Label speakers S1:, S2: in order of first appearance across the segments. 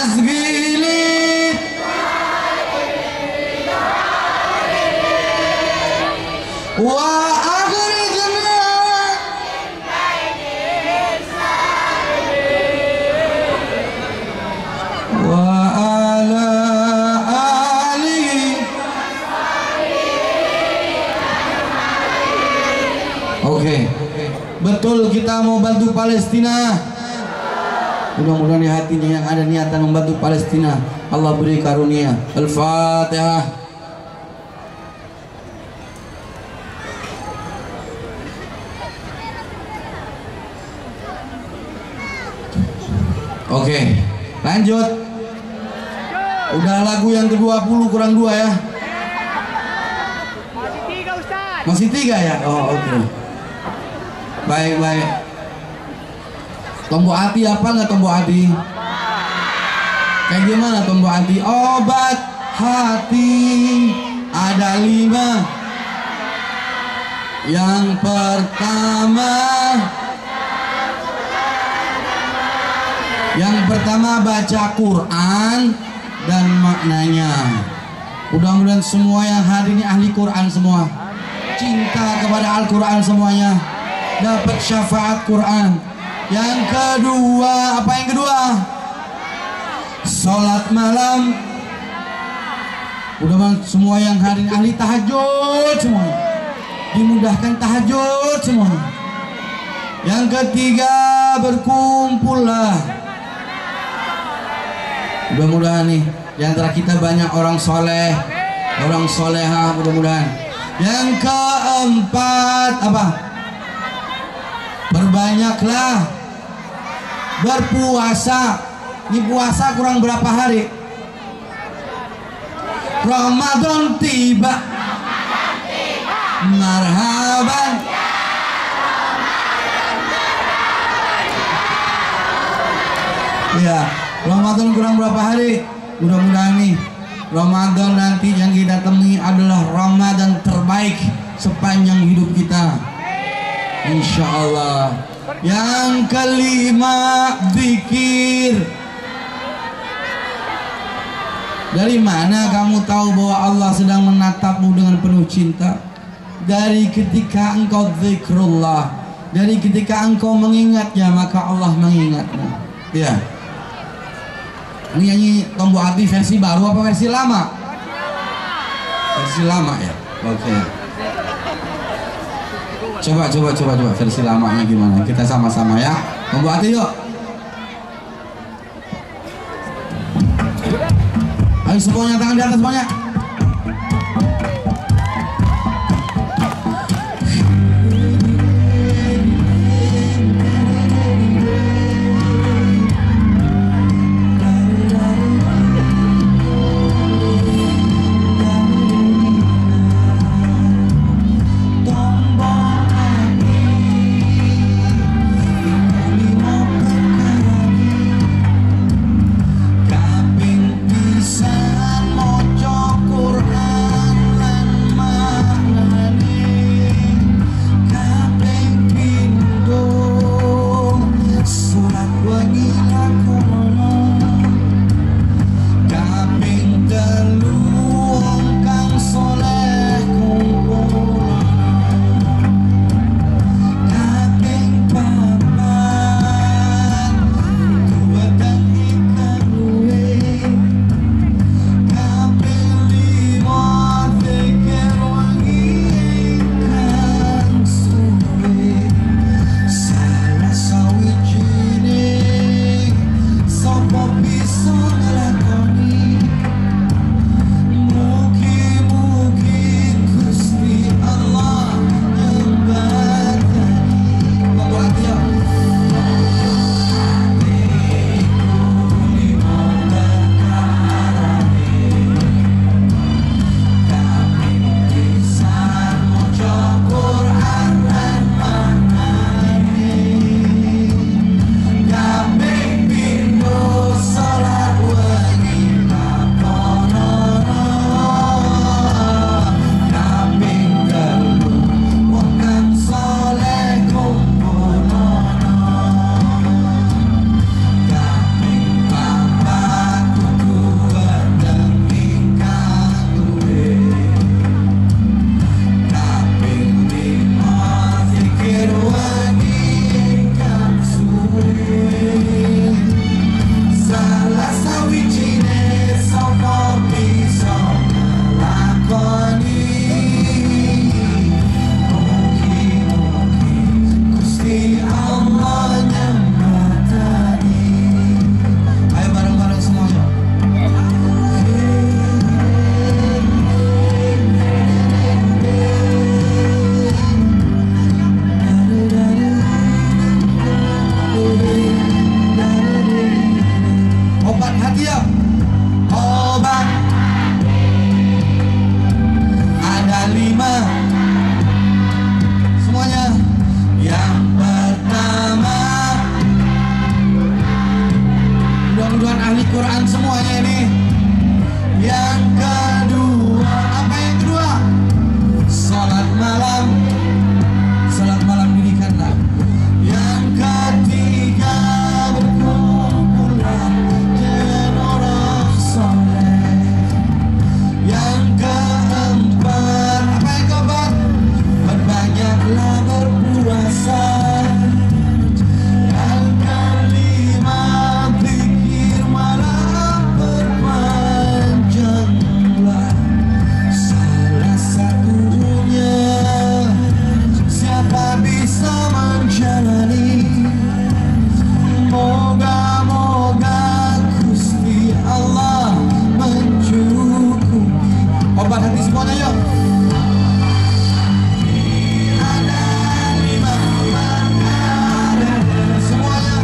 S1: asgili wa akhrijna wa ala alihi. Oke, betul kita mau bantu Palestina. Mudah-mudahan di hatinya yang ada niatan membantu Palestina, Allah beri karunia. Al-Fatihah. Oke, lanjut. Udah lagu yang ke-20 kurang 2 ya.
S2: Masih 3 Ustaz.
S1: Masih 3 ya? Oh oke. Baik. Tombok hati apa nggak tombok hati? Kayak gimana tombok hati? Obat hati ada 5. Yang pertama baca Quran dan maknanya. Mudah-mudahan semua yang hadir ini ahli Quran semua. Cinta kepada Al-Quran semuanya. Dapat syafaat Quran. Yang kedua, apa yang kedua? Sholat malam. Mudah-mudahan semua yang hadir ahli tahajud semuanya. Dimudahkan tahajud semuanya. Yang ketiga, berkumpullah. Mudah-mudahan nih di antara kita banyak orang soleh, orang soleha, mudah-mudahan. Yang keempat apa? Berbanyaklah berpuasa. Ini puasa kurang berapa hari? Ramadan tiba. Marhaban. Ya, Ramadan kurang berapa hari? Mudah-mudahan nih Ramadan nanti yang kita temui adalah Ramadan terbaik sepanjang hidup kita, insya Allah. Yang kelima, zikir. Dari mana kamu tahu bahwa Allah sedang menatapmu dengan penuh cinta? Dari ketika engkau zikrullah, dari ketika engkau mengingatnya, maka Allah mengingatmu. Ya. Ini nyanyi tombol hati versi baru apa versi lama? Versi lama ya. Oke. Coba versi lamanya gimana? Kita sama-sama ya. Tombol hati yuk. Ayo semuanya tangan di atas semuanya. Kaping pisan mojok ahli Quran semuanya ini. Yang kedua, apa yang kedua? Salat malam. Salat malam dirikanlah. Yang ketiga, berkumpulan dengan orang soleh. Yang keempat, apa yang keempat? Berbanyaklah berpuasa. Yang kelima, zikir malam berpanjanglah. Salah satunya, siapa bisa menjalani? Moga-moga Gusti Allah mencukupi. Obat hati semuanya yuk. Ada 5 perkara semuanya.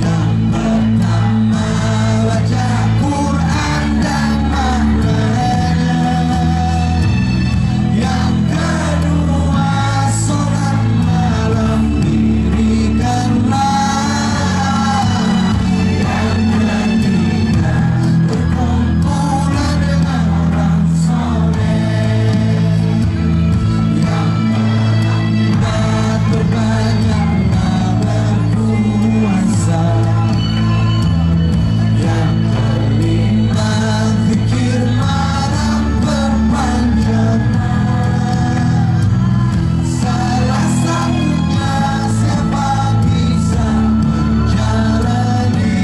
S1: Yang pertama, baca Quran dan maknanya. Yang kedua, sholat malam dirikanlah. Yang ketiga, berkumpulan dengan orang soleh. Yang keempat, berbanyaklah berpuasa. Yang kelima, zikir malam berpanjanglah. Salah satunya, siapa bisa menjalani?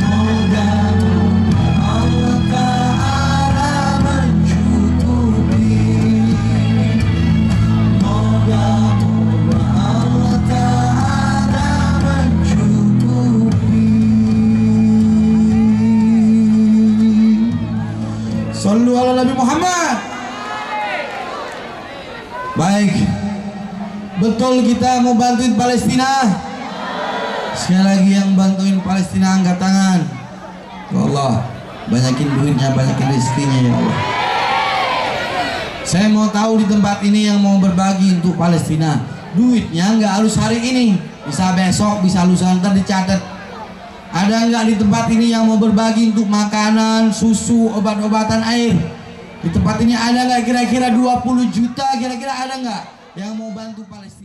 S1: Moga-moga Allah Ta'ala mencukupi. Moga-moga Allah Ta'ala mencukupi. Sallu ala Nabi Muhammad. Baik, betul kita mau bantuin Palestina. Sekali lagi yang bantuin Palestina angkat tangan. Ya Allah, banyakin duitnya, banyakin rezekinya ya Allah. Saya mau tahu di tempat ini yang mau berbagi untuk Palestina, duitnya nggak harus hari ini, bisa besok, bisa lusa, ntar dicatat. Ada nggak di tempat ini yang mau berbagi untuk makanan, susu, obat-obatan, air? Di tempat ini ada nggak kira-kira 20 juta, kira-kira ada nggak yang mau bantu Palestina?